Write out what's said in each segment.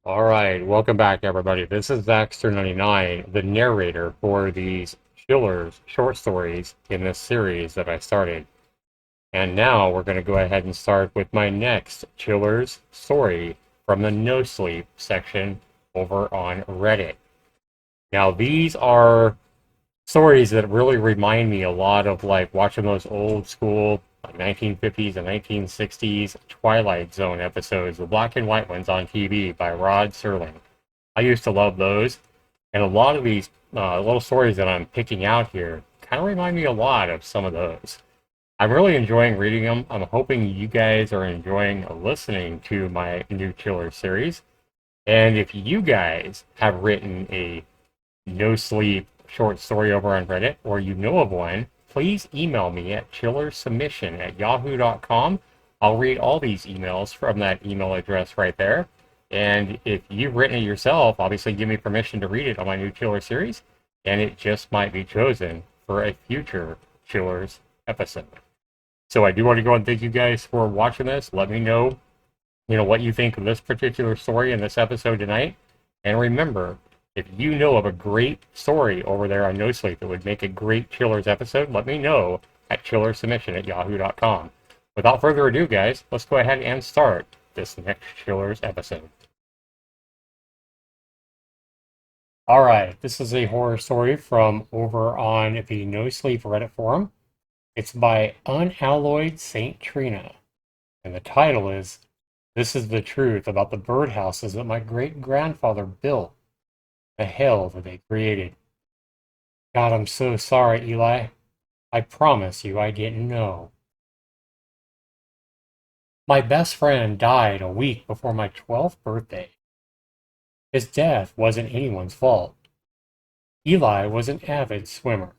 All right, welcome back, everybody. This is Zaxtor99, the narrator for these Chillers short stories in this series that I started. And now we're going to go ahead and start with my next Chillers story from the No Sleep section over on Reddit. Now, these are stories that really remind me a lot of like watching those old school like 1950s and 1960s Twilight Zone episodes, the black and white ones on TV by Rod Serling. I used to love those, and a lot of these little stories that I'm picking out here kind of remind me a lot of some of those. I'm really enjoying reading them. I'm hoping you guys are enjoying listening to my new Chiller series. And if you guys have written a no sleep short story over on Reddit, or you know of one, please email me at chillersubmission@yahoo.com. I'll read all these emails from that email address right there. And if you've written it yourself, obviously give me permission to read it on my new Chiller series, and it just might be chosen for a future Chillers episode. So I do want to go and thank you guys for watching this. Let me know, what you think of this particular story in this episode tonight. And remember, if you know of a great story over there on No Sleep that would make a great Chillers episode, let me know at chillersubmission@yahoo.com. Without further ado, guys, let's go ahead and start this next Chillers episode. All right, this is a horror story from over on the No Sleep Reddit forum. It's by Unalloyed Saint Trina, and the title is "This is the Truth About the Birdhouses That My Great-Grandfather Built, the Hell That They Created." God, I'm so sorry, Eli. I promise you I didn't know. My best friend died a week before my 12th birthday. His death wasn't anyone's fault. Eli was an avid swimmer.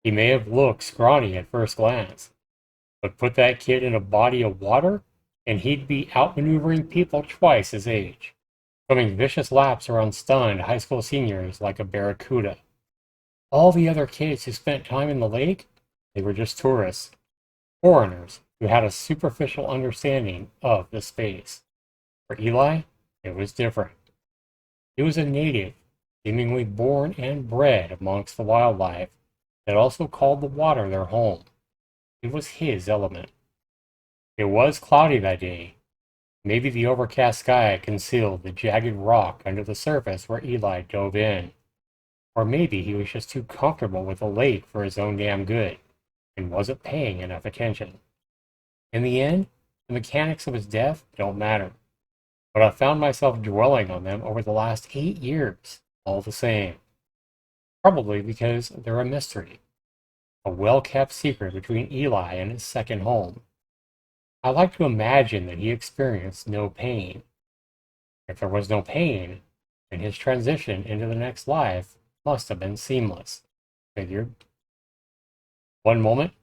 He may have looked scrawny at first glance, but put that kid in a body of water and he'd be outmaneuvering people twice his age, swimming vicious laps around stunned high school seniors like a barracuda. All the other kids who spent time in the lake, they were just tourists, foreigners who had a superficial understanding of the space. For Eli, it was different. He was a native, seemingly born and bred amongst the wildlife that also called the water their home. It was his element. It was cloudy that day. Maybe the overcast sky concealed the jagged rock under the surface where Eli dove in. Or maybe he was just too comfortable with the lake for his own damn good and wasn't paying enough attention. In the end, the mechanics of his death don't matter. But I found myself dwelling on them over the last 8 years, all the same. Probably because they're a mystery, a well-kept secret between Eli and his second home. I like to imagine that he experienced no pain. If there was no pain, then his transition into the next life must have been seamless, figured. One moment,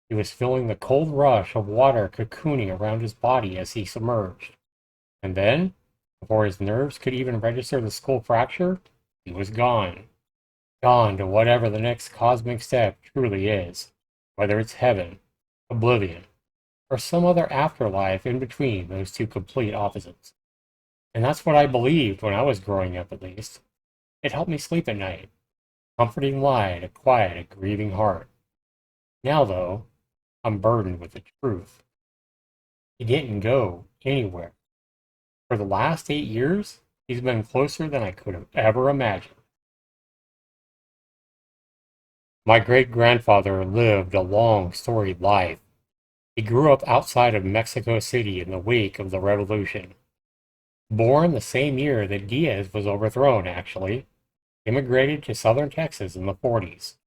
he was feeling the cold rush of water cocooning around his body as he submerged. And then, before his nerves could even register the skull fracture, he was gone. Gone to whatever the next cosmic step truly is, whether it's heaven, oblivion, or some other afterlife in between those two complete opposites. And that's what I believed when I was growing up, at least. It helped me sleep at night, comforting lie to quiet a grieving heart. Now, though, I'm burdened with the truth. He didn't go anywhere. For the last 8 years, he's been closer than I could have ever imagined. My great-grandfather lived a long, storied life. He grew up outside of Mexico City in the wake of the revolution. Born the same year that Diaz was overthrown, actually. Immigrated to southern Texas in the 40s.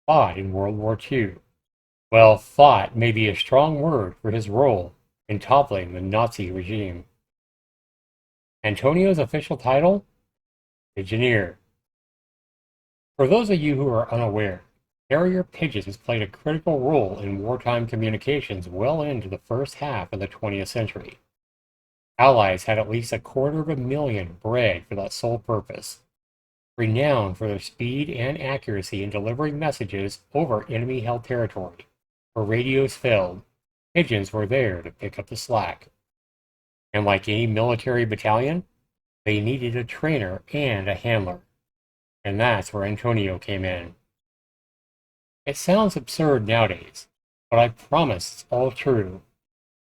Fought in World War II. Well, fought may be a strong word for his role in toppling the Nazi regime. Antonio's official title? Engineer. For those of you who are unaware, carrier pigeons played a critical role in wartime communications well into the first half of the 20th century. Allies had at least 250,000 bred for that sole purpose. Renowned for their speed and accuracy in delivering messages over enemy-held territory, where radios failed, pigeons were there to pick up the slack. And like any military battalion, They needed a trainer and a handler, and that's where Antonio came in. It sounds absurd nowadays, but I promise it's all true.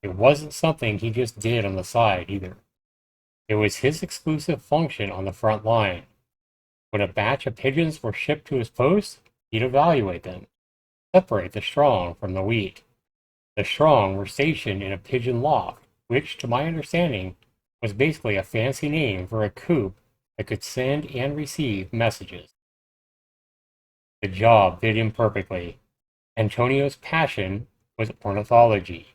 It wasn't something he just did on the side either. It was his exclusive function on the front line. When a batch of pigeons were shipped to his post, he'd evaluate them, separate the strong from the weak. The strong were stationed in a pigeon loft, which, to my understanding, was basically a fancy name for a coop that could send and receive messages. The job fit him perfectly. Antonio's passion was ornithology.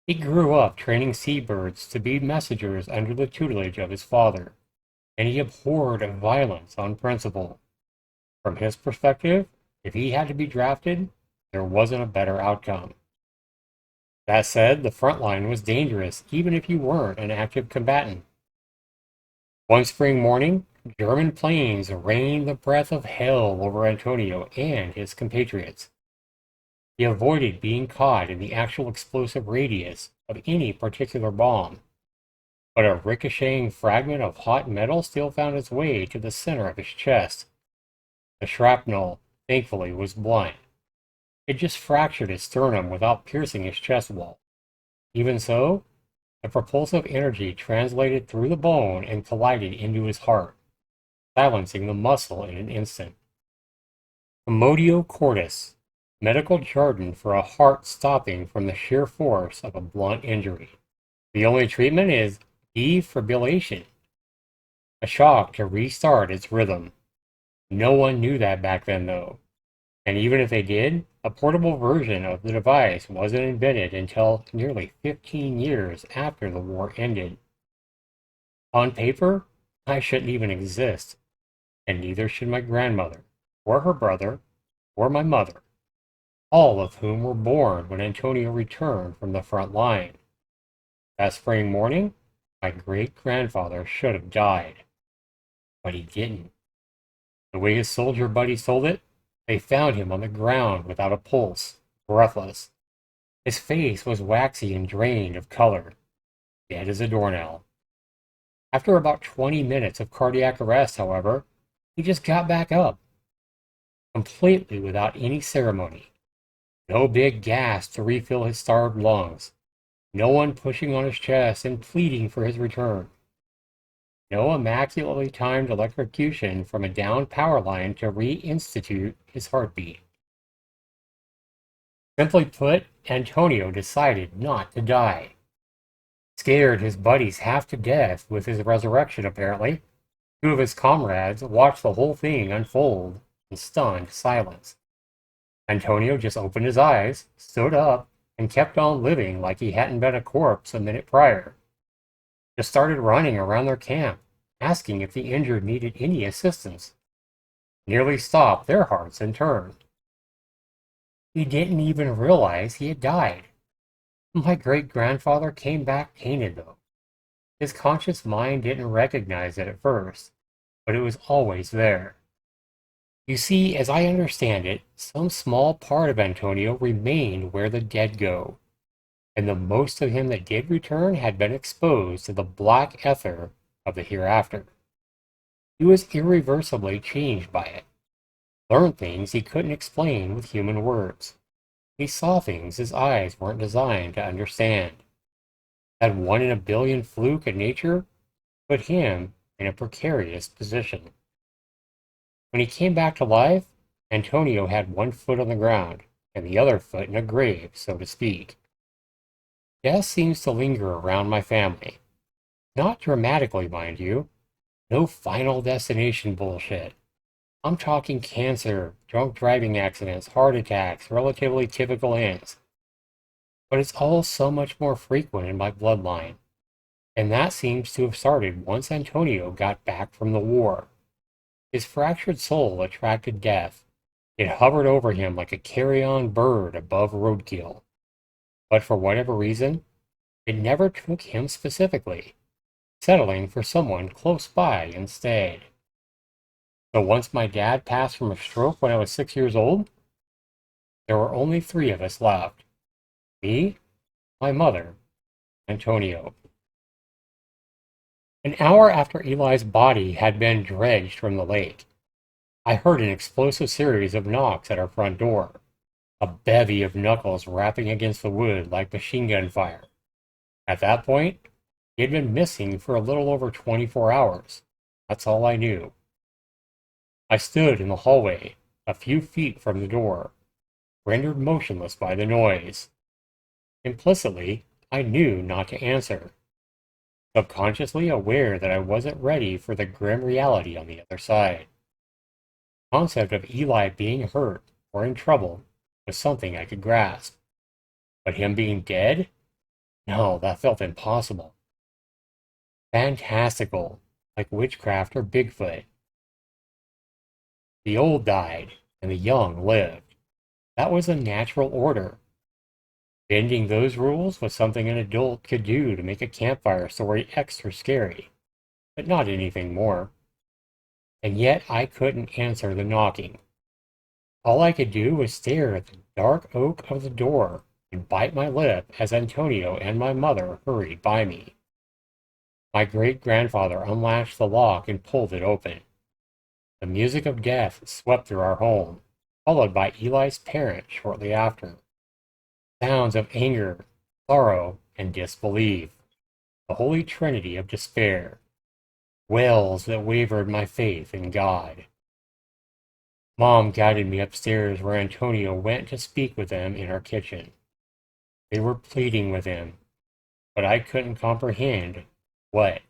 He grew up training seabirds to be messengers under the tutelage of his father, and he abhorred violence on principle. From his perspective, if he had to be drafted, there wasn't a better outcome. That said, the front line was dangerous even if you weren't an active combatant. One spring morning, German planes rained the breath of hell over Antonio and his compatriots. He avoided being caught in the actual explosive radius of any particular bomb, but a ricocheting fragment of hot metal still found its way to the center of his chest. The shrapnel, thankfully, was blunt. It just fractured his sternum without piercing his chest wall. Even so, the propulsive energy translated through the bone and collided into his heart, silencing the muscle in an instant. Commotio cordis, medical jargon for a heart stopping from the sheer force of a blunt injury. The only treatment is defibrillation, a shock to restart its rhythm. No one knew that back then, though. And even if they did, a portable version of the device wasn't invented until nearly 15 years after the war ended. On paper, I shouldn't even exist, and neither should my grandmother, or her brother, or my mother, all of whom were born when Antonio returned from the front line. That spring morning, my great-grandfather should have died, but he didn't. The way his soldier buddies told it, they found him on the ground without a pulse, breathless. His face was waxy and drained of color, dead as a doornail. After about 20 minutes of cardiac arrest, however, he just got back up, completely without any ceremony. No big gas to refill his starved lungs. No one pushing on his chest and pleading for his return. No immaculately timed electrocution from a downed power line to reinstitute his heartbeat. Simply put, Antonio decided not to die. Scared his buddies half to death with his resurrection, apparently, two of his comrades watched the whole thing unfold in stunned silence. Antonio just opened his eyes, stood up, and kept on living like he hadn't been a corpse a minute prior. Just started running around their camp, asking if the injured needed any assistance. Nearly stopped their hearts in turn. He didn't even realize he had died. My great-grandfather came back painted, though. His conscious mind didn't recognize it at first, but it was always there. You see, as I understand it, some small part of Antonio remained where the dead go, and the most of him that did return had been exposed to the black ether of the hereafter. He was irreversibly changed by it, learned things he couldn't explain with human words. He saw things his eyes weren't designed to understand. That one in a billion fluke in nature put him in a precarious position. When he came back to life, Antonio had one foot on the ground and the other foot in a grave, so to speak. Death seems to linger around my family. Not dramatically, mind you. No final destination bullshit. I'm talking cancer, drunk driving accidents, heart attacks, relatively typical ends. But it's all so much more frequent in my bloodline. And that seems to have started once Antonio got back from the war. His fractured soul attracted death. It hovered over him like a carrion bird above roadkill. But for whatever reason, it never took him specifically, settling for someone close by instead. So once my dad passed from a stroke when I was 6 years old, there were only three of us left. Me, my mother, Antonio. An hour after Eli's body had been dredged from the lake, I heard an explosive series of knocks at our front door, a bevy of knuckles rapping against the wood like machine gun fire. At that point, he had been missing for a little over 24 hours. That's all I knew. I stood in the hallway, a few feet from the door, rendered motionless by the noise. Implicitly, I knew not to answer, subconsciously aware that I wasn't ready for the grim reality on the other side. The concept of Eli being hurt or in trouble was something I could grasp. But him being dead? No, that felt impossible. Fantastical, like witchcraft or Bigfoot. The old died, and the young lived. That was a natural order. Bending those rules was something an adult could do to make a campfire story extra scary, but not anything more. And yet I couldn't answer the knocking. All I could do was stare at the dark oak of the door and bite my lip as Antonio and my mother hurried by me. My great-grandfather unlatched the lock and pulled it open. The music of death swept through our home, followed by Eli's parents shortly after. Sounds of anger, sorrow, and disbelief. The holy trinity of despair. Wails that wavered my faith in God. Mom guided me upstairs where Antonio went to speak with them in our kitchen. They were pleading with him, but I couldn't comprehend what.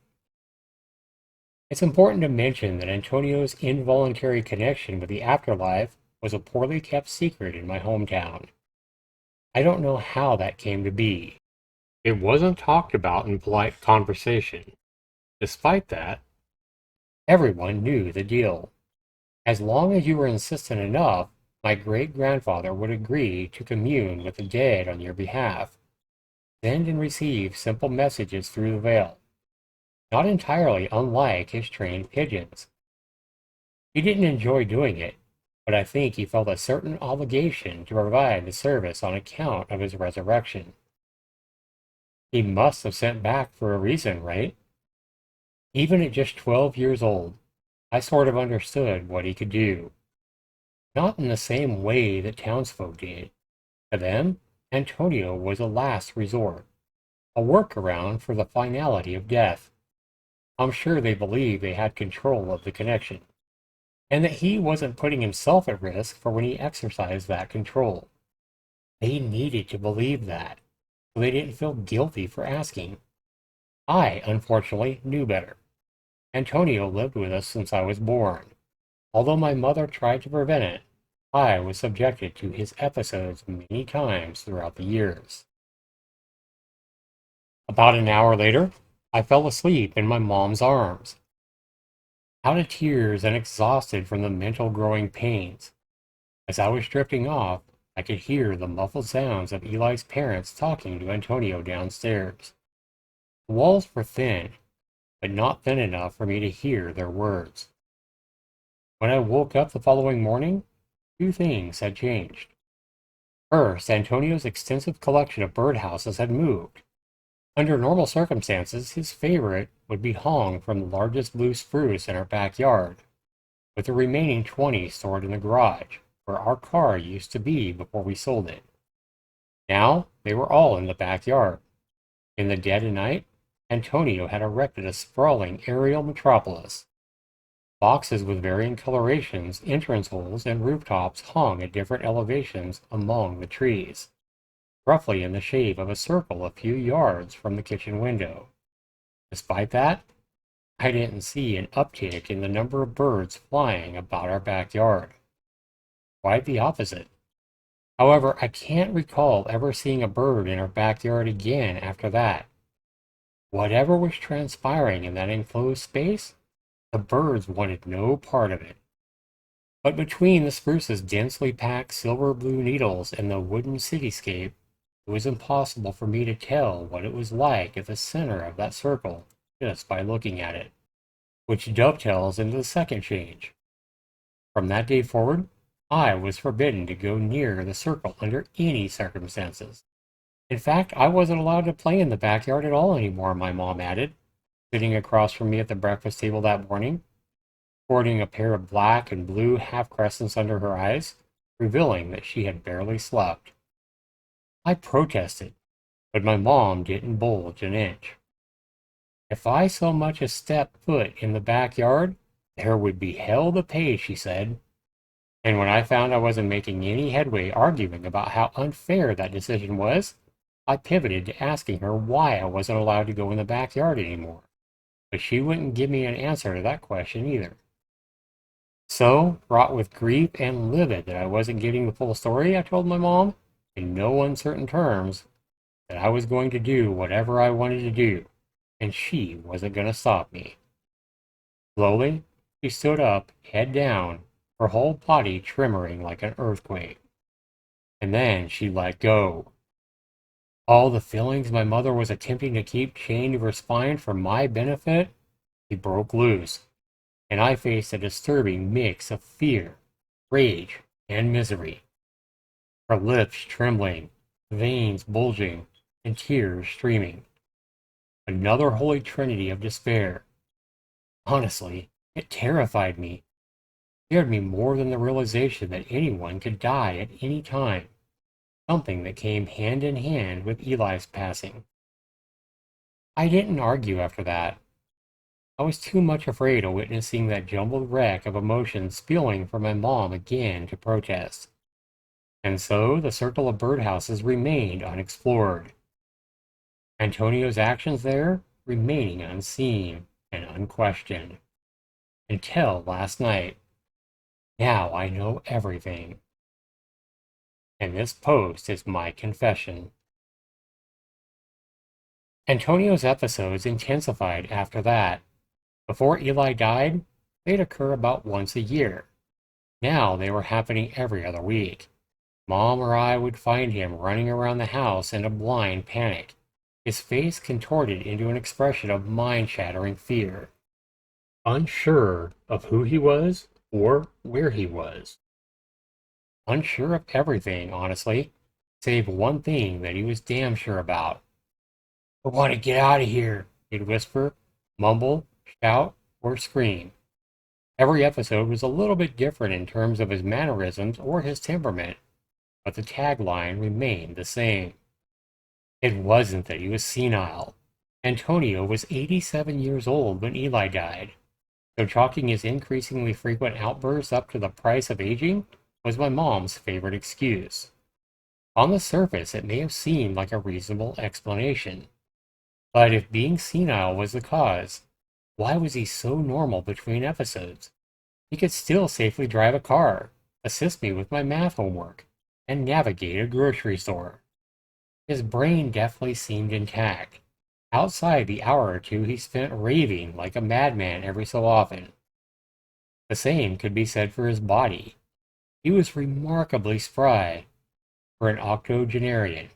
It's important to mention that Antonio's involuntary connection with the afterlife was a poorly kept secret in my hometown. I don't know how that came to be. It wasn't talked about in polite conversation. Despite that, everyone knew the deal. As long as you were insistent enough, my great-grandfather would agree to commune with the dead on your behalf, send and receive simple messages through the veil, not entirely unlike his trained pigeons. He didn't enjoy doing it, but I think he felt a certain obligation to provide the service on account of his resurrection. He must have sent back for a reason, right? Even at just 12 years old, I sort of understood what he could do. Not in the same way that townsfolk did. To them, Antonio was a last resort, a workaround for the finality of death. I'm sure they believed they had control of the connection, and that he wasn't putting himself at risk for when he exercised that control. They needed to believe that, so they didn't feel guilty for asking. I, unfortunately, knew better. Antonio lived with us since I was born. Although my mother tried to prevent it, I was subjected to his episodes many times throughout the years. About an hour later, I fell asleep in my mom's arms, out of tears and exhausted from the mental growing pains. As I was drifting off, I could hear the muffled sounds of Eli's parents talking to Antonio downstairs. The walls were thin, but not thin enough for me to hear their words. When I woke up the following morning, two things had changed. First, Antonio's extensive collection of birdhouses had moved. Under normal circumstances, his favorite would be hung from the largest blue spruce in our backyard, with the remaining 20 stored in the garage, where our car used to be before we sold it. Now, they were all in the backyard. In the dead of night, Antonio had erected a sprawling aerial metropolis. Boxes with varying colorations, entrance holes, and rooftops hung at different elevations among the trees, roughly in the shape of a circle a few yards from the kitchen window. Despite that, I didn't see an uptick in the number of birds flying about our backyard. Quite the opposite. However, I can't recall ever seeing a bird in our backyard again after that. Whatever was transpiring in that enclosed space, the birds wanted no part of it. But between the spruce's densely packed silver blue needles and the wooden cityscape, it was impossible for me to tell what it was like at the center of that circle just by looking at it, which dovetails into the second change. From that day forward, I was forbidden to go near the circle under any circumstances. In fact, I wasn't allowed to play in the backyard at all anymore, my mom added. sitting across from me at the breakfast table that morning, sporting a pair of black and blue half crescents under her eyes, revealing that she had barely slept. I protested, but my mom didn't budge an inch. If I so much as stepped foot in the backyard, there would be hell to pay, she said. And when I found I wasn't making any headway arguing about how unfair that decision was, I pivoted to asking her why I wasn't allowed to go in the backyard anymore. But she wouldn't give me an answer to that question either. So, wrought with grief and livid that I wasn't getting the full story, I told my mom, in no uncertain terms, that I was going to do whatever I wanted to do, and she wasn't going to stop me. Slowly, she stood up, head down, her whole body tremoring like an earthquake. And then she let go. All the feelings my mother was attempting to keep chained to her spine for my benefit, they broke loose, and I faced a disturbing mix of fear, rage, and misery. Her lips trembling, veins bulging, and tears streaming. Another holy trinity of despair. Honestly, it terrified me. It scared me more than the realization that anyone could die at any time, something that came hand in hand with Eli's passing. I didn't argue after that. I was too much afraid of witnessing that jumbled wreck of emotions spilling from my mom again to protest. And so the circle of birdhouses remained unexplored. Antonio's actions there remaining unseen and unquestioned. Until last night. Now I know everything. And this post is my confession. Antonio's episodes intensified after that. Before Eli died, they'd occur about once a year. Now they were happening every other week. Mom or I would find him running around the house in a blind panic, his face contorted into an expression of mind-shattering fear, unsure of who he was or where he was. Unsure of everything, honestly, save one thing that he was damn sure about. "I want to get out of here," he'd whisper, mumble, shout, or scream. Every episode was a little bit different in terms of his mannerisms or his temperament, but the tagline remained the same. It wasn't that he was senile. Antonio was 87 years old when Eli died, so chalking his increasingly frequent outbursts up to the price of aging was my mom's favorite excuse. On the surface, it may have seemed like a reasonable explanation. But if being senile was the cause, why was he so normal between episodes? He could still safely drive a car, assist me with my math homework, and navigate a grocery store. His brain definitely seemed intact, outside the hour or two he spent raving like a madman every so often. The same could be said for his body. He was remarkably spry for an octogenarian.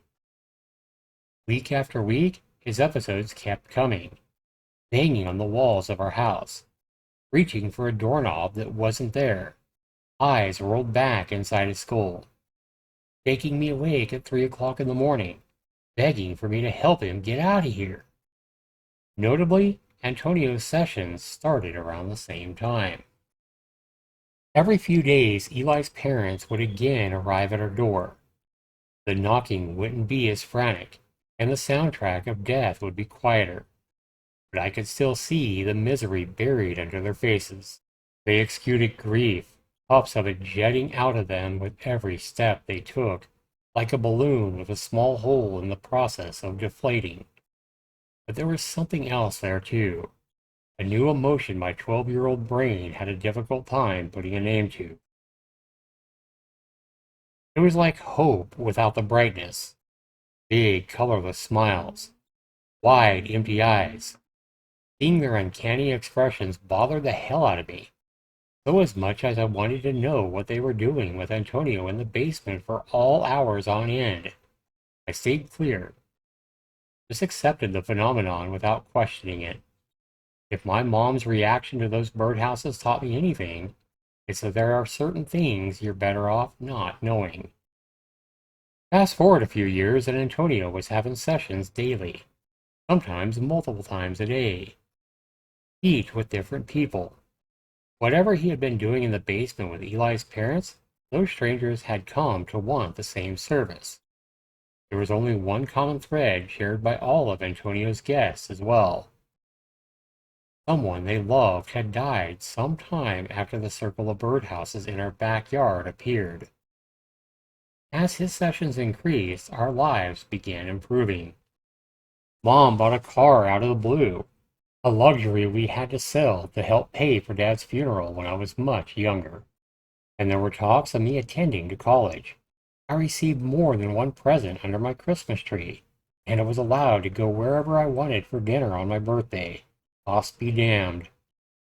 Week after week, his episodes kept coming, banging on the walls of our house, reaching for a doorknob that wasn't there, eyes rolled back inside his skull, shaking me awake at 3 o'clock in the morning, begging for me to help him get out of here. Notably, Antonio's sessions started around the same time. Every few days, Eli's parents would again arrive at our door. The knocking wouldn't be as frantic, and the soundtrack of death would be quieter. But I could still see the misery buried under their faces. They exuded grief, puffs of it jetting out of them with every step they took, like a balloon with a small hole in the process of deflating. But there was something else there too, a new emotion my 12-year-old brain had a difficult time putting a name to. It was like hope without the brightness. Big, colorless smiles, wide, empty eyes. Seeing their uncanny expressions bothered the hell out of me, so as much as I wanted to know what they were doing with Antonio in the basement for all hours on end. I stayed clear. Just accepted the phenomenon without questioning it. If my mom's reaction to those birdhouses taught me anything, it's that there are certain things you're better off not knowing. Fast forward a few years and Antonio was having sessions daily, sometimes multiple times a day. each with different people. Whatever he had been doing in the basement with Eli's parents, those strangers had come to want the same service. There was only one common thread shared by all of Antonio's guests as well. Someone they loved had died some time after the circle of birdhouses in our backyard appeared. As his sessions increased, our lives began improving. Mom bought a car out of the blue, a luxury we had to sell to help pay for Dad's funeral when I was much younger. And there were talks of me attending to college. I received more than one present under my Christmas tree, and I was allowed to go wherever I wanted for dinner on my birthday. Cost be damned.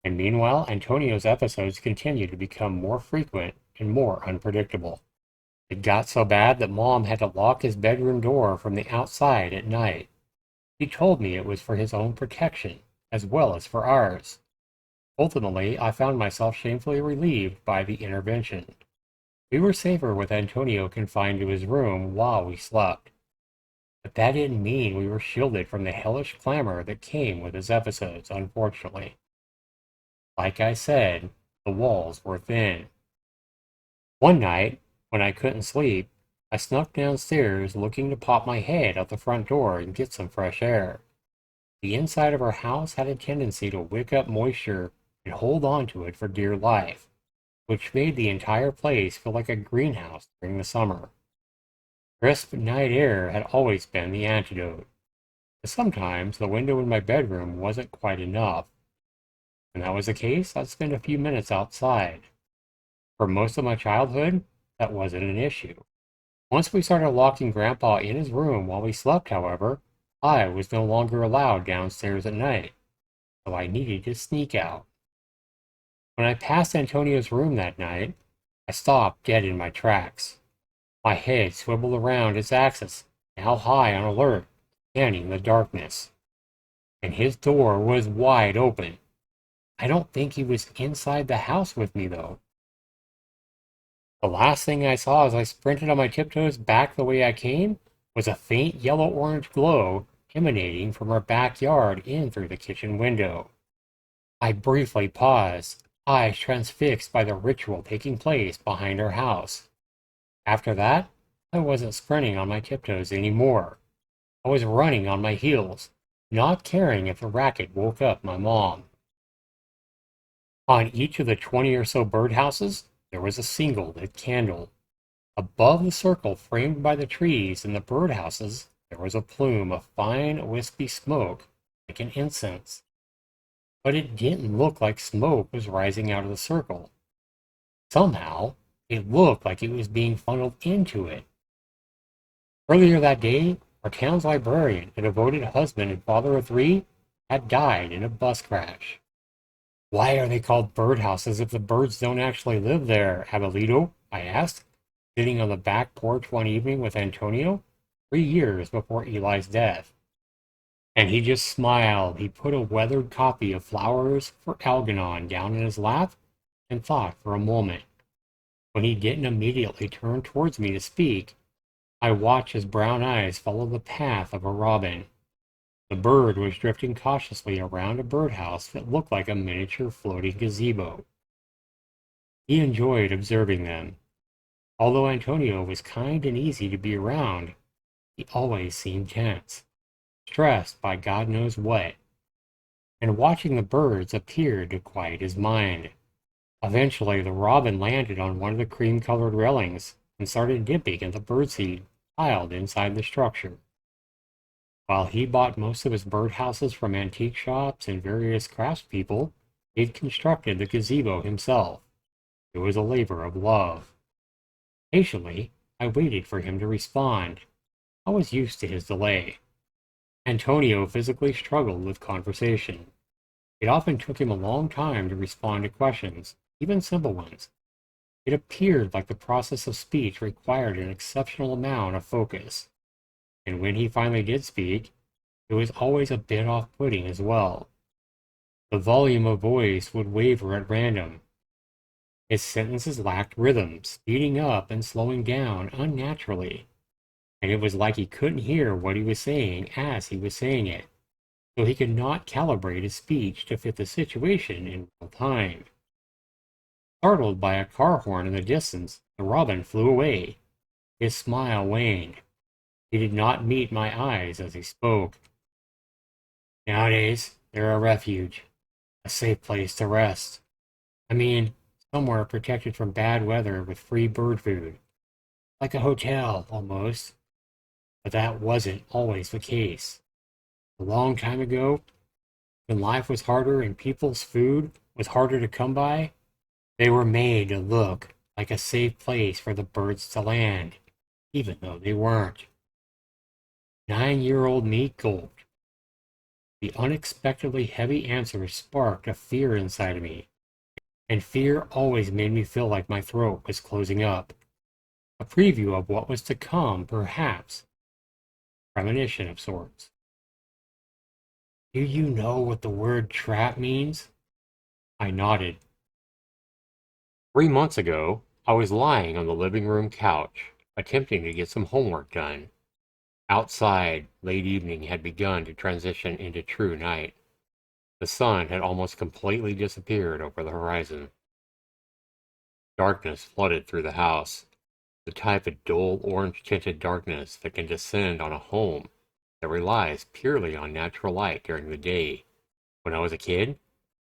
And meanwhile, Antonio's episodes continued to become more frequent and more unpredictable. It got so bad that Mom had to lock his bedroom door from the outside at night. He told me it was for his own protection, as well as for ours. Ultimately, I found myself shamefully relieved by the intervention. We were safer with Antonio confined to his room while we slept. But that didn't mean we were shielded from the hellish clamor that came with his episodes, unfortunately. Like I said, the walls were thin. One night, when I couldn't sleep, I snuck downstairs looking to pop my head out the front door and get some fresh air. The inside of our house had a tendency to wick up moisture and hold on to it for dear life, which made the entire place feel like a greenhouse during the summer. Crisp night air had always been the antidote, but sometimes the window in my bedroom wasn't quite enough. When that was the case, I'd spend a few minutes outside. For most of my childhood, that wasn't an issue. Once we started locking Grandpa in his room while we slept, however, I was no longer allowed downstairs at night, so I needed to sneak out. When I passed Antonio's room that night, I stopped dead in my tracks. My head swiveled around its axis, now high on alert, scanning the darkness. And his door was wide open. I don't think he was inside the house with me, though. The last thing I saw as I sprinted on my tiptoes back the way I came was a faint yellow-orange glow emanating from our backyard in through the kitchen window. I briefly paused, eyes transfixed by the ritual taking place behind our house. After that, I wasn't sprinting on my tiptoes anymore. I was running on my heels, not caring if the racket woke up my mom. On each of the 20 or so birdhouses, there was a single lit candle. Above the circle framed by the trees in the birdhouses, there was a plume of fine, wispy smoke, like an incense. But it didn't look like smoke was rising out of the circle. Somehow, it looked like it was being funneled into it. Earlier that day, our town's librarian, a devoted husband and father of 3, had died in a bus crash. Why are they called birdhouses if the birds don't actually live there, Abuelito? I asked, sitting on the back porch one evening with Antonio, 3 years before Eli's death. And he just smiled. He put a weathered copy of Flowers for Algernon down in his lap and thought for a moment. When he didn't immediately turn towards me to speak, I watched his brown eyes follow the path of a robin. The bird was drifting cautiously around a birdhouse that looked like a miniature floating gazebo. He enjoyed observing them. Although Antonio was kind and easy to be around, he always seemed tense, stressed by God knows what, and watching the birds appeared to quiet his mind. Eventually, the robin landed on one of the cream-colored railings and started dipping at the birdseed piled inside the structure. While he bought most of his birdhouses from antique shops and various craftspeople, he'd constructed the gazebo himself. It was a labor of love. Patiently, I waited for him to respond. I was used to his delay. Antonio physically struggled with conversation. It often took him a long time to respond to questions, even simple ones. It appeared like the process of speech required an exceptional amount of focus. And when he finally did speak, it was always a bit off-putting as well. The volume of voice would waver at random. His sentences lacked rhythm, speeding up and slowing down unnaturally, and it was like he couldn't hear what he was saying as he was saying it. so he could not calibrate his speech to fit the situation in real time. Startled by a car horn in the distance, the robin flew away. His smile waned. He did not meet my eyes as he spoke. Nowadays, they're a refuge, a safe place to rest. I mean, somewhere protected from bad weather with free bird food. Like a hotel, almost. But that wasn't always the case. A long time ago, when life was harder and people's food was harder to come by, they were made to look like a safe place for the birds to land, even though they weren't. 9-year-old me gulped. The unexpectedly heavy answer sparked a fear inside of me, and fear always made me feel like my throat was closing up. A preview of what was to come, perhaps. Premonition of sorts. Do you know what the word trap means? I nodded. 3 months ago, I was lying on the living room couch, attempting to get some homework done. Outside, late evening had begun to transition into true night. The sun had almost completely disappeared over the horizon. Darkness flooded through the house, the type of dull orange-tinted darkness that can descend on a home that relies purely on natural light during the day. When I was a kid,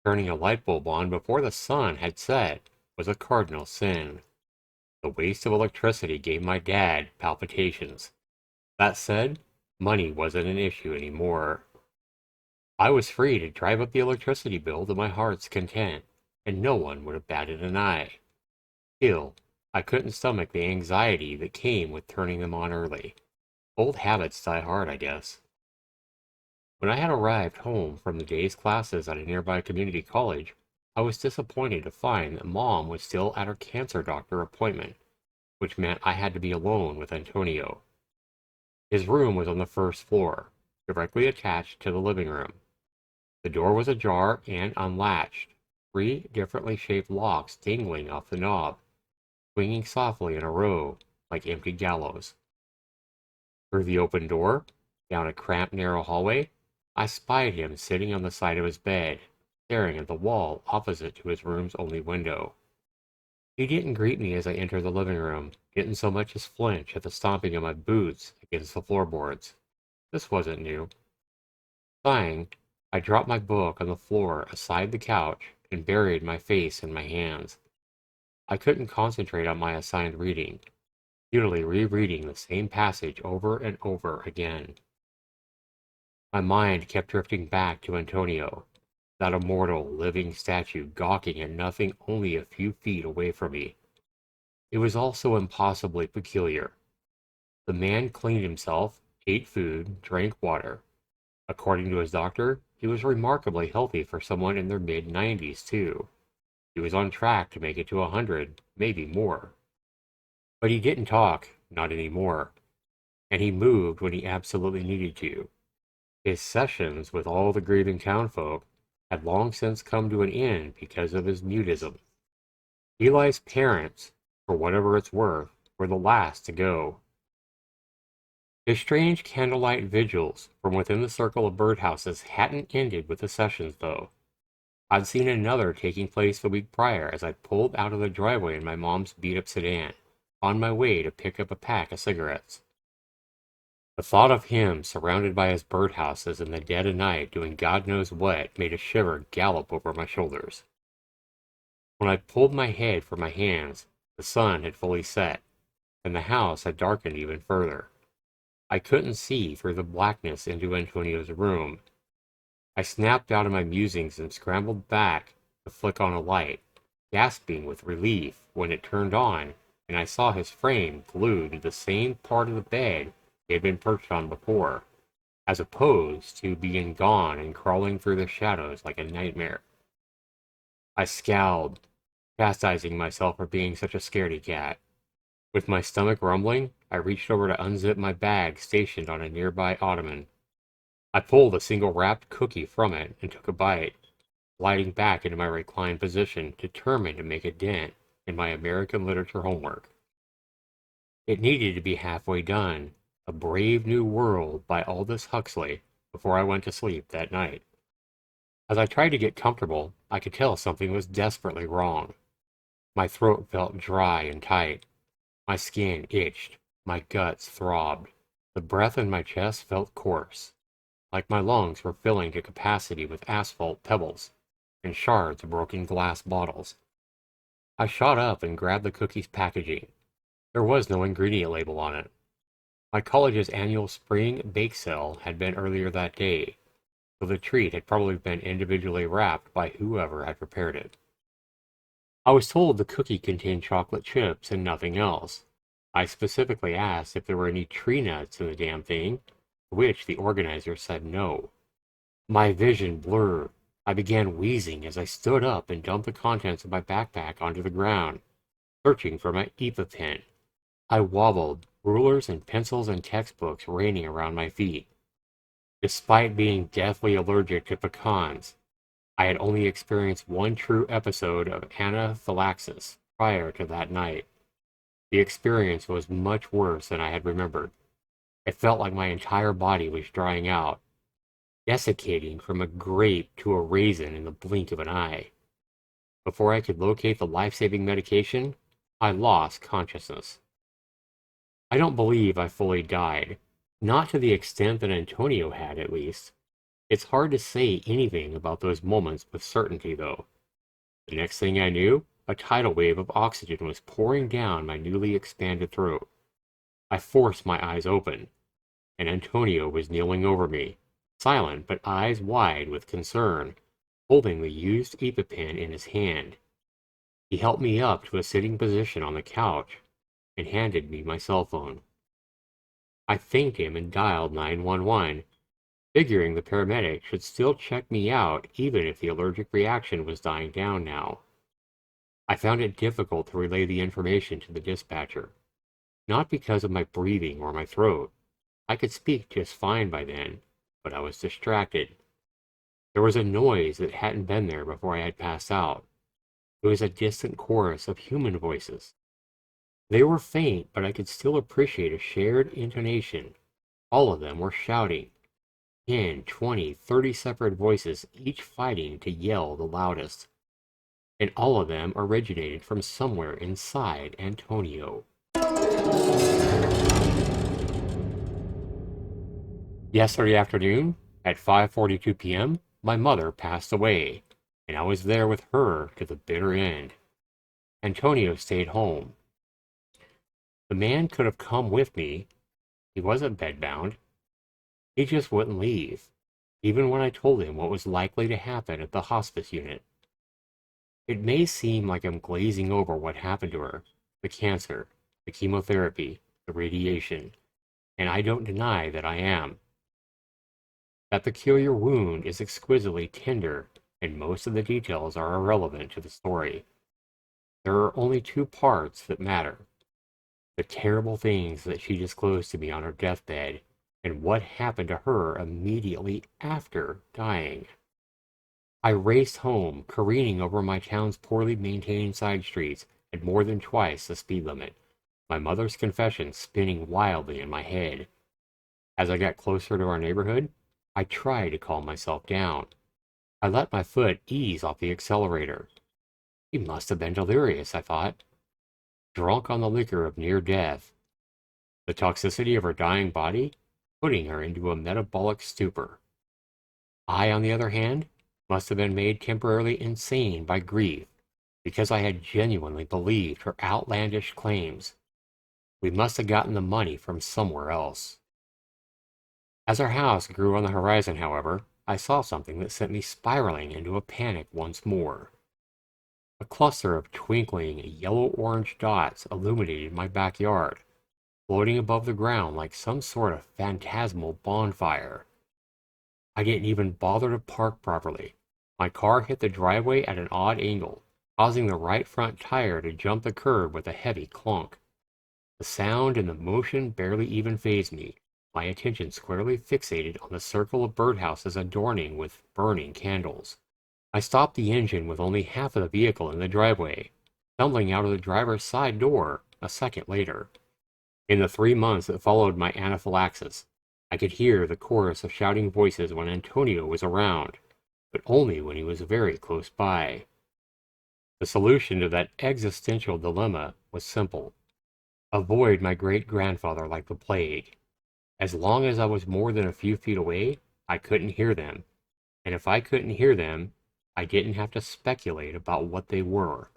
turning a light bulb on before the sun had set was a cardinal sin. The waste of electricity gave my dad palpitations. That said, money wasn't an issue anymore. I was free to drive up the electricity bill to my heart's content, and no one would have batted an eye. Still, I couldn't stomach the anxiety that came with turning them on early. Old habits die hard, I guess. When I had arrived home from the day's classes at a nearby community college, I was disappointed to find that Mom was still at her cancer doctor appointment, which meant I had to be alone with Antonio. His room was on the first floor, directly attached to the living room. The door was ajar and unlatched, 3 differently shaped locks dangling off the knob, swinging softly in a row like empty gallows. Through the open door, down a cramped narrow hallway, I spied him sitting on the side of his bed, staring at the wall opposite to his room's only window. He didn't greet me as I entered the living room, didn't so much as flinch at the stomping of my boots against the floorboards. This wasn't new. Sighing, I dropped my book on the floor aside the couch and buried my face in my hands. I couldn't concentrate on my assigned reading, futilely rereading the same passage over and over again. My mind kept drifting back to Antonio, that immortal, living statue gawking at nothing only a few feet away from me. It was all so impossibly peculiar. The man cleaned himself, ate food, drank water. According to his doctor, he was remarkably healthy for someone in their mid-90s, too. He was on track to make it to 100, maybe more. But he didn't talk, not anymore. And he moved when he absolutely needed to. His sessions with all the grieving townfolk had long since come to an end because of his mutism. Eli's parents, for whatever it's worth, were the last to go. His strange candlelight vigils from within the circle of birdhouses hadn't ended with the sessions, though. I'd seen another taking place the week prior as I pulled out of the driveway in my mom's beat-up sedan, on my way to pick up a pack of cigarettes. The thought of him surrounded by his birdhouses in the dead of night doing God knows what made a shiver gallop over my shoulders. When I pulled my head from my hands, the sun had fully set, and the house had darkened even further. I couldn't see through the blackness into Antonio's room. I snapped out of my musings and scrambled back to flick on a light, gasping with relief when it turned on and I saw his frame glued to the same part of the bed he had been perched on before, as opposed to being gone and crawling through the shadows like a nightmare. I scowled, chastising myself for being such a scaredy cat. With my stomach rumbling, I reached over to unzip my bag stationed on a nearby ottoman. I pulled a single wrapped cookie from it and took a bite, sliding back into my reclined position, determined to make a dent in my American literature homework. It needed to be halfway done. A Brave New World by Aldous Huxley before I went to sleep that night. As I tried to get comfortable, I could tell something was desperately wrong. My throat felt dry and tight. My skin itched. My guts throbbed. The breath in my chest felt coarse, like my lungs were filling to capacity with asphalt pebbles and shards of broken glass bottles. I shot up and grabbed the cookie's packaging. There was no ingredient label on it. My college's annual spring bake sale had been earlier that day, so the treat had probably been individually wrapped by whoever had prepared it. I was told the cookie contained chocolate chips and nothing else. I specifically asked if there were any tree nuts in the damn thing, to which the organizer said no. My vision blurred. I began wheezing as I stood up and dumped the contents of my backpack onto the ground, searching for my EPA pen. I wobbled, rulers and pencils and textbooks raining around my feet. Despite being deathly allergic to pecans, I had only experienced one true episode of anaphylaxis prior to that night. The experience was much worse than I had remembered. It felt like my entire body was drying out, desiccating from a grape to a raisin in the blink of an eye. Before I could locate the life-saving medication, I lost consciousness. I don't believe I fully died. Not to the extent that Antonio had, at least. It's hard to say anything about those moments with certainty, though. The next thing I knew, a tidal wave of oxygen was pouring down my newly expanded throat. I forced my eyes open, and Antonio was kneeling over me, silent but eyes wide with concern, holding the used EPA-pen in his hand. He helped me up to a sitting position on the couch and handed me my cell phone. I thanked him and dialed 911, figuring the paramedic should still check me out even if the allergic reaction was dying down now. I found it difficult to relay the information to the dispatcher, not because of my breathing or my throat. I could speak just fine by then, but I was distracted. There was a noise that hadn't been there before I had passed out. It was a distant chorus of human voices. They were faint, but I could still appreciate a shared intonation. All of them were shouting. 10, 20, 30 separate voices, each fighting to yell the loudest. And all of them originated from somewhere inside Antonio. Yesterday afternoon, at 5:42 p.m., my mother passed away, and I was there with her to the bitter end. Antonio stayed home. The man could have come with me. He wasn't bedbound. He just wouldn't leave, even when I told him what was likely to happen at the hospice unit. It may seem like I'm glazing over what happened to her, the cancer, the chemotherapy, the radiation, and I don't deny that I am. That peculiar wound is exquisitely tender, and most of the details are irrelevant to the story. There are only two parts that matter: the terrible things that she disclosed to me on her deathbed, and what happened to her immediately after dying. I raced home, careening over my town's poorly maintained side streets at more than twice the speed limit, my mother's confession spinning wildly in my head. As I got closer to our neighborhood, I tried to calm myself down. I let my foot ease off the accelerator. She must have been delirious, I thought, drunk on the liquor of near death. The toxicity of her dying body putting her into a metabolic stupor. I, on the other hand, must have been made temporarily insane by grief because I had genuinely believed her outlandish claims. We must have gotten the money from somewhere else. As our house grew on the horizon, however, I saw something that sent me spiraling into a panic once more. A cluster of twinkling yellow-orange dots illuminated my backyard, floating above the ground like some sort of phantasmal bonfire. I didn't even bother to park properly. My car hit the driveway at an odd angle, causing the right front tire to jump the curb with a heavy clunk. The sound and the motion barely even fazed me, my attention squarely fixated on the circle of birdhouses adorning with burning candles. I stopped the engine with only half of the vehicle in the driveway, stumbling out of the driver's side door a second later. In the 3 months that followed my anaphylaxis, I could hear the chorus of shouting voices when Antonio was around, but only when he was very close by. The solution to that existential dilemma was simple. Avoid my great-grandfather like the plague. As long as I was more than a few feet away, I couldn't hear them, and if I couldn't hear them, I didn't have to speculate about what they were.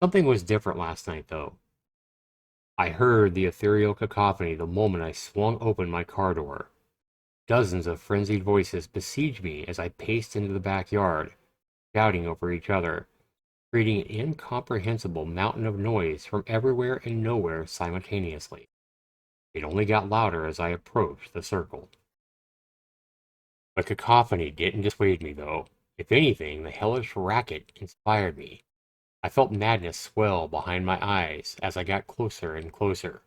Something was different last night, though. I heard the ethereal cacophony the moment I swung open my car door. Dozens of frenzied voices besieged me as I paced into the backyard, shouting over each other, creating an incomprehensible mountain of noise from everywhere and nowhere simultaneously. It only got louder as I approached the circle. The cacophony didn't dissuade me, though. If anything, the hellish racket inspired me. I felt madness swell behind my eyes as I got closer and closer.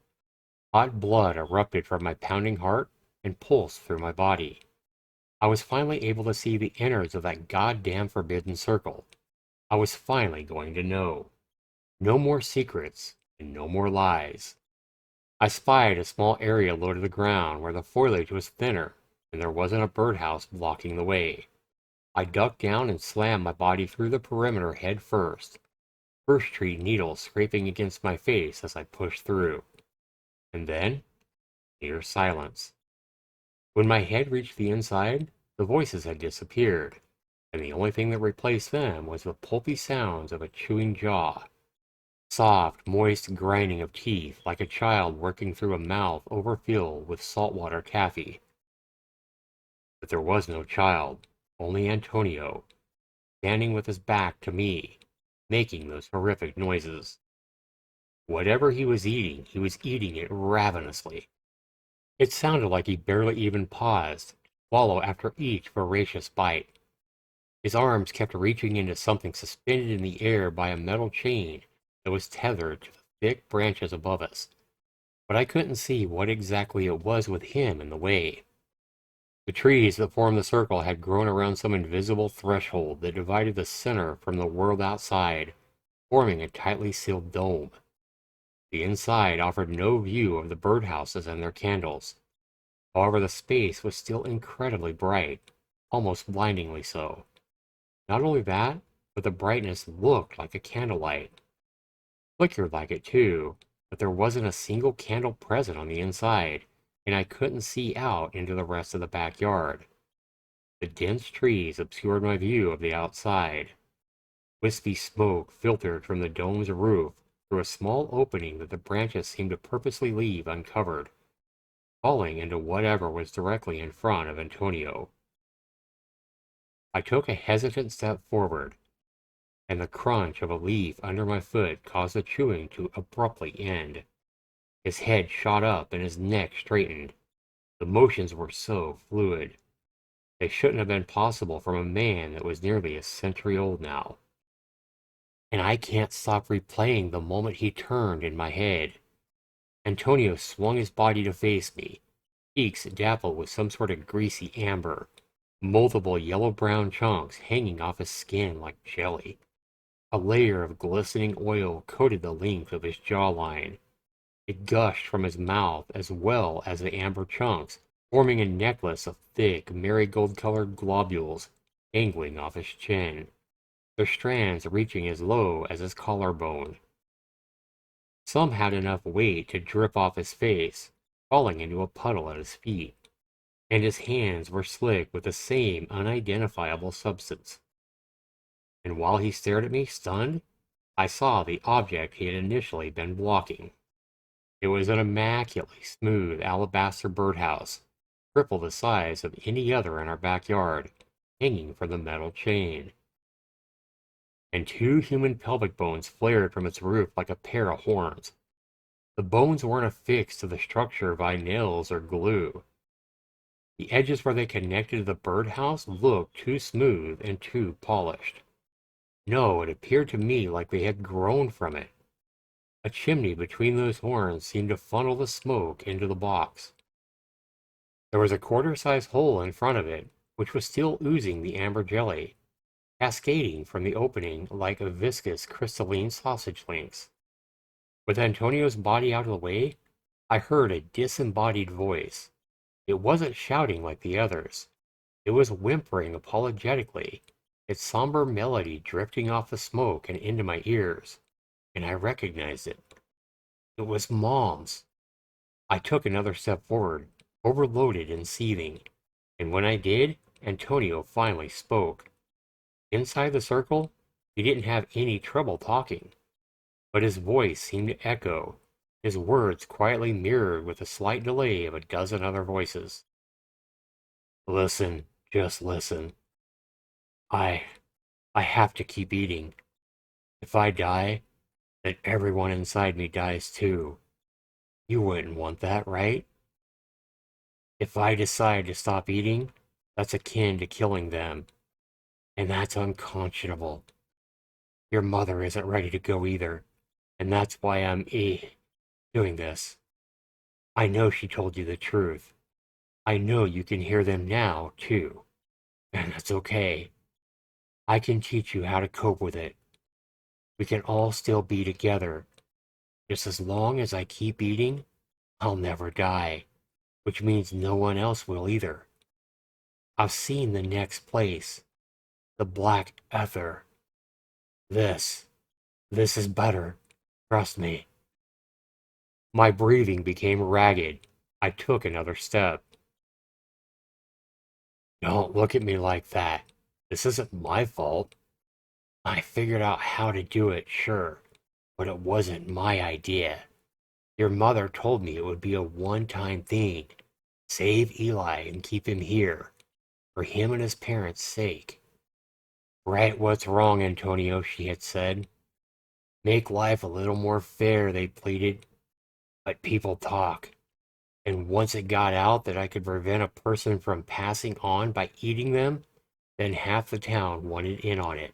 Hot blood erupted from my pounding heart and pulsed through my body. I was finally able to see the innards of that goddamn forbidden circle. I was finally going to know. No more secrets and no more lies. I spied a small area low to the ground where the foliage was thinner and there wasn't a birdhouse blocking the way. I ducked down and slammed my body through the perimeter head first, first tree needles scraping against my face as I pushed through. And then, near silence. When my head reached the inside, the voices had disappeared, and the only thing that replaced them was the pulpy sounds of a chewing jaw. Soft, moist grinding of teeth like a child working through a mouth overfilled with saltwater taffy. But there was no child, only Antonio, standing with his back to me, making those horrific noises. Whatever he was eating it ravenously. It sounded like he barely even paused, to swallow after each voracious bite. His arms kept reaching into something suspended in the air by a metal chain that was tethered to the thick branches above us, but I couldn't see what exactly it was with him in the way. The trees that formed the circle had grown around some invisible threshold that divided the center from the world outside, forming a tightly sealed dome. The inside offered no view of the birdhouses and their candles. However, the space was still incredibly bright, almost blindingly so. Not only that, but the brightness looked like a candlelight. Flickered like it too, but there wasn't a single candle present on the inside, and I couldn't see out into the rest of the backyard. The dense trees obscured my view of the outside. Wispy smoke filtered from the dome's roof through a small opening that the branches seemed to purposely leave uncovered, falling into whatever was directly in front of Antonio. I took a hesitant step forward, and the crunch of a leaf under my foot caused the chewing to abruptly end. His head shot up and his neck straightened. The motions were so fluid. They shouldn't have been possible from a man that was nearly a century old now. And I can't stop replaying the moment he turned in my head. Antonio swung his body to face me, cheeks dappled with some sort of greasy amber, multiple yellow-brown chunks hanging off his skin like jelly. A layer of glistening oil coated the length of his jawline. It gushed from his mouth as well as the amber chunks, forming a necklace of thick, marigold-colored globules dangling off his chin, their strands reaching as low as his collarbone. Some had enough weight to drip off his face, falling into a puddle at his feet, and his hands were slick with the same unidentifiable substance. And while he stared at me, stunned, I saw the object he had initially been blocking. It was an immaculately smooth alabaster birdhouse, triple the size of any other in our backyard, hanging from the metal chain. And two human pelvic bones flared from its roof like a pair of horns. The bones weren't affixed to the structure by nails or glue. The edges where they connected to the birdhouse looked too smooth and too polished. No, it appeared to me like they had grown from it. A chimney between those horns seemed to funnel the smoke into the box. There was a quarter-sized hole in front of it, which was still oozing the amber jelly, cascading from the opening like a viscous crystalline sausage links. With Antonio's body out of the way, I heard a disembodied voice. It wasn't shouting like the others. It was whimpering apologetically, its somber melody drifting off the smoke and into my ears, and I recognized it. It was Mom's. I took another step forward, overloaded and seething, and when I did, Antonio finally spoke. Inside the circle, he didn't have any trouble talking, but his voice seemed to echo, his words quietly mirrored with a slight delay of a dozen other voices. Listen, just listen. I I have to keep eating. If I die, then everyone inside me dies too. You wouldn't want that, right? If I decide to stop eating, that's akin to killing them, and that's unconscionable. Your mother isn't ready to go either, and that's why I'm doing this. I know she told you the truth. I know you can hear them now, too, and that's okay. I can teach you how to cope with it. We can all still be together. Just as long as I keep eating, I'll never die, which means no one else will either. I've seen the next place, the black ether. This, this is better. Trust me. My breathing became ragged. I took another step. Don't look at me like that. This isn't my fault. I figured out how to do it, sure, but it wasn't my idea. Your mother told me it would be a one-time thing. Save Eli and keep him here, for him and his parents' sake. Right what's wrong, Antonio, she had said. Make life a little more fair, they pleaded. But people talk. And once it got out that I could prevent a person from passing on by eating them, then half the town wanted in on it.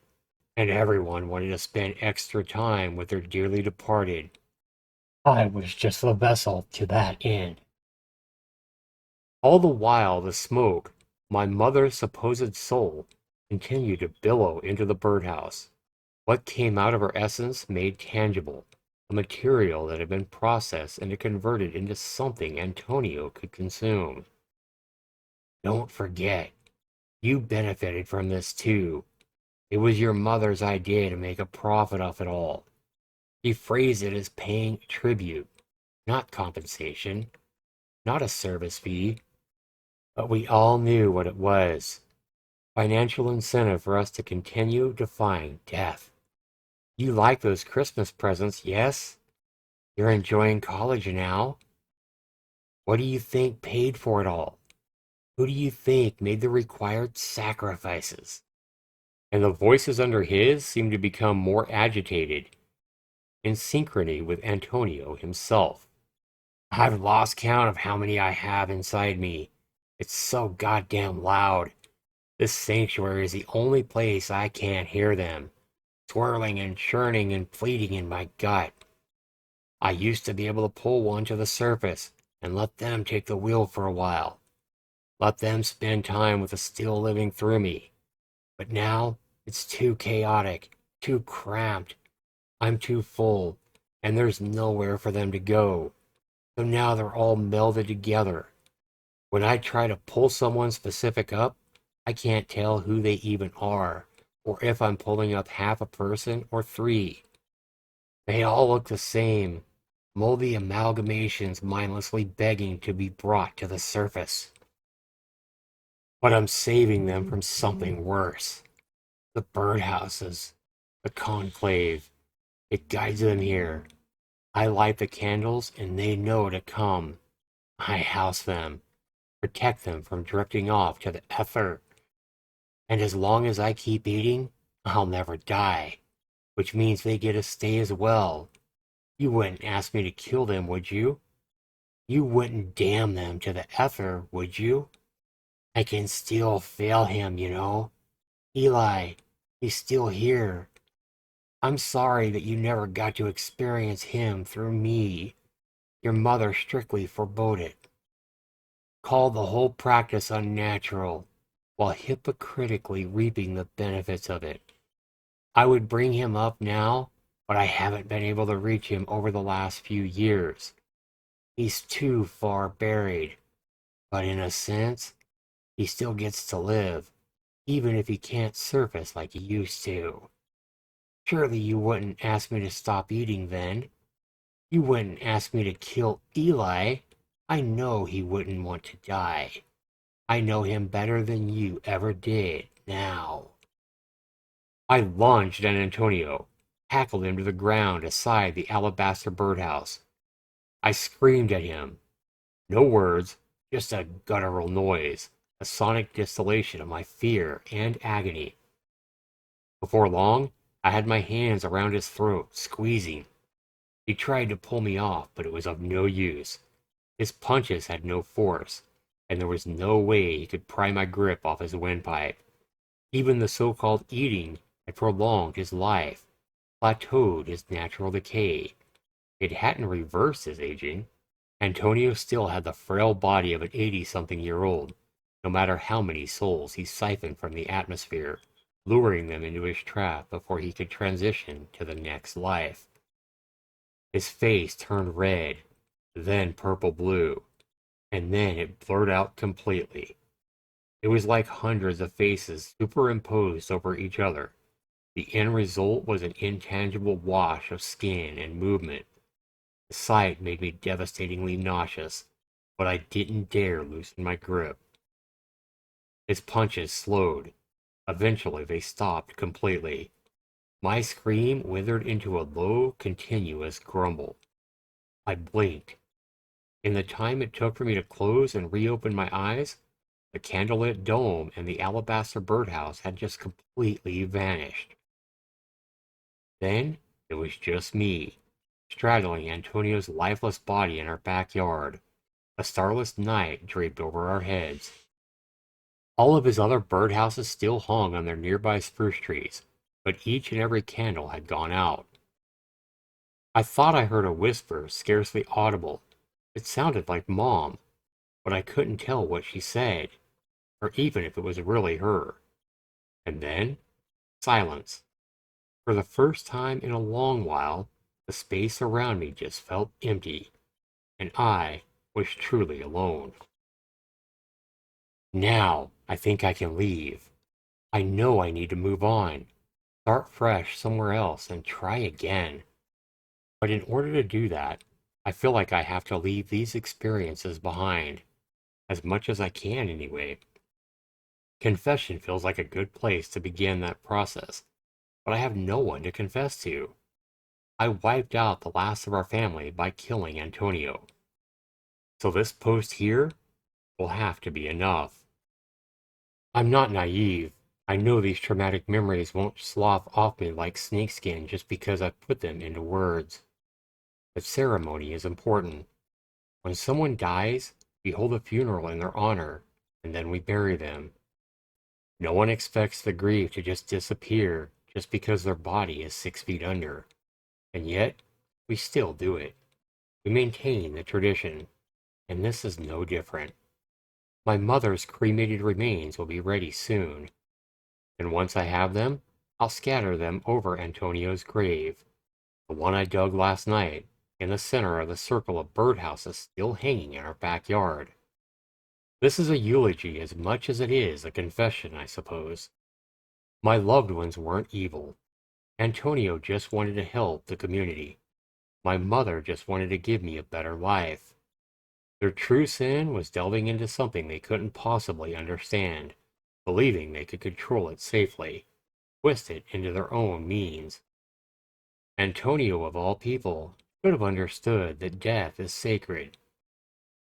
And everyone wanted to spend extra time with their dearly departed. I was just the vessel to that end. All the while, the smoke, my mother's supposed soul, continued to billow into the birdhouse. What came out of her essence made tangible, a material that had been processed and converted into something Antonio could consume. Don't forget, you benefited from this too. It was your mother's idea to make a profit off it all. She phrased it as paying tribute, not compensation, not a service fee. But we all knew what it was. Financial incentive for us to continue defying death. You like those Christmas presents, yes? You're enjoying college now. What do you think paid for it all? Who do you think made the required sacrifices? And the voices under his seemed to become more agitated, in synchrony with Antonio himself. I've lost count of how many I have inside me. It's so goddamn loud. This sanctuary is the only place I can't hear them, swirling and churning and pleading in my gut. I used to be able to pull one to the surface and let them take the wheel for a while. Let them spend time with the still living through me. But now, it's too chaotic, too cramped. I'm too full, and there's nowhere for them to go. So now they're all melded together. When I try to pull someone specific up, I can't tell who they even are, or if I'm pulling up half a person or three. They all look the same, moldy amalgamations mindlessly begging to be brought to the surface. But I'm saving them from something worse. The birdhouses, the conclave. It guides them here. I light the candles and they know to come. I house them, protect them from drifting off to the ether. And as long as I keep eating, I'll never die, which means they get to stay as well. You wouldn't ask me to kill them, would you? You wouldn't damn them to the ether, would you? I can still fail him, you know. Eli, he's still here. I'm sorry that you never got to experience him through me. Your mother strictly forbade it. Called the whole practice unnatural, while hypocritically reaping the benefits of it. I would bring him up now, but I haven't been able to reach him over the last few years. He's too far buried. But in a sense, he still gets to live, even if he can't surface like he used to. Surely you wouldn't ask me to stop eating then. You wouldn't ask me to kill Eli. I know he wouldn't want to die. I know him better than you ever did now. I lunged at Antonio, tackled him to the ground aside the alabaster birdhouse. I screamed at him. No words, just a guttural noise, a sonic distillation of my fear and agony. Before long, I had my hands around his throat, squeezing. He tried to pull me off, but it was of no use. His punches had no force, and there was no way he could pry my grip off his windpipe. Even the so-called eating had prolonged his life, plateaued his natural decay. It hadn't reversed his aging. Antonio still had the frail body of an 80-something-year-old, no matter how many souls he siphoned from the atmosphere, luring them into his trap before he could transition to the next life. His face turned red, then purple-blue, and then it blurred out completely. It was like hundreds of faces superimposed over each other. The end result was an intangible wash of skin and movement. The sight made me devastatingly nauseous, but I didn't dare loosen my grip. His punches slowed. Eventually they stopped completely. My scream withered into a low, continuous grumble. I blinked. In the time it took for me to close and reopen my eyes, the candlelit dome and the alabaster birdhouse had just completely vanished. Then it was just me, straddling Antonio's lifeless body in our backyard, a starless night draped over our heads. All of his other birdhouses still hung on their nearby spruce trees, but each and every candle had gone out. I thought I heard a whisper, scarcely audible. It sounded like Mom, but I couldn't tell what she said, or even if it was really her. And then, silence. For the first time in a long while, the space around me just felt empty, and I was truly alone. Now, I think I can leave. I know I need to move on, start fresh somewhere else, and try again. But in order to do that, I feel like I have to leave these experiences behind, as much as I can anyway. Confession feels like a good place to begin that process, but I have no one to confess to. I wiped out the last of our family by killing Antonio. So this post here will have to be enough. I'm not naive. I know these traumatic memories won't slough off me like snakeskin just because I put them into words. But ceremony is important. When someone dies, we hold a funeral in their honor, and then we bury them. No one expects the grief to just disappear just because their body is 6 feet under. And yet, we still do it. We maintain the tradition, and this is no different. My mother's cremated remains will be ready soon, and once I have them, I'll scatter them over Antonio's grave, the one I dug last night, in the center of the circle of birdhouses still hanging in our backyard. This is a eulogy as much as it is a confession, I suppose. My loved ones weren't evil. Antonio just wanted to help the community. My mother just wanted to give me a better life. Their true sin was delving into something they couldn't possibly understand, believing they could control it safely, twist it into their own means. Antonio, of all people, should have understood that death is sacred.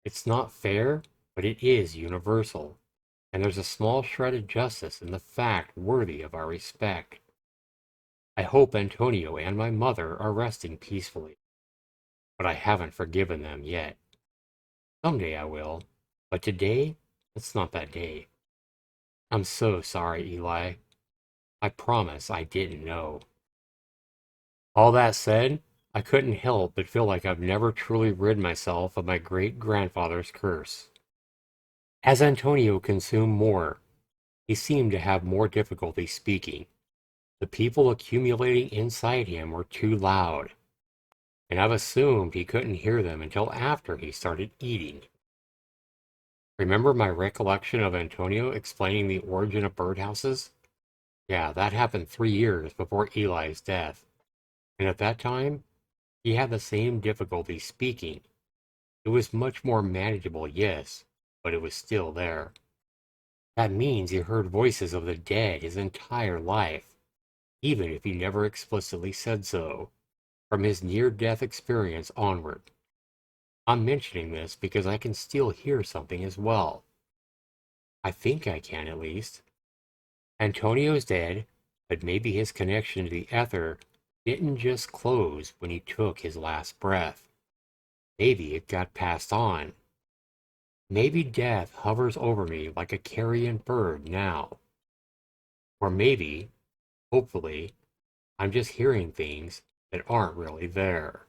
It's not fair, but it is universal, and there's a small shred of justice in the fact worthy of our respect. I hope Antonio and my mother are resting peacefully, but I haven't forgiven them yet. Someday I will, but today, it's not that day. I'm so sorry, Eli. I promise I didn't know. All that said, I couldn't help but feel like I've never truly rid myself of my great-grandfather's curse. As Antonio consumed more, he seemed to have more difficulty speaking. The people accumulating inside him were too loud, and I've assumed he couldn't hear them until after he started eating. Remember my recollection of Antonio explaining the origin of birdhouses? Yeah, that happened 3 years before Eli's death. And at that time, he had the same difficulty speaking. It was much more manageable, yes, but it was still there. That means he heard voices of the dead his entire life, even if he never explicitly said so, from his near-death experience onward. I'm mentioning this because I can still hear something as well. I think I can, at least. Antonio's dead, but maybe his connection to the ether didn't just close when he took his last breath. Maybe it got passed on. Maybe death hovers over me like a carrion bird now. Or maybe, hopefully, I'm just hearing things that aren't really there.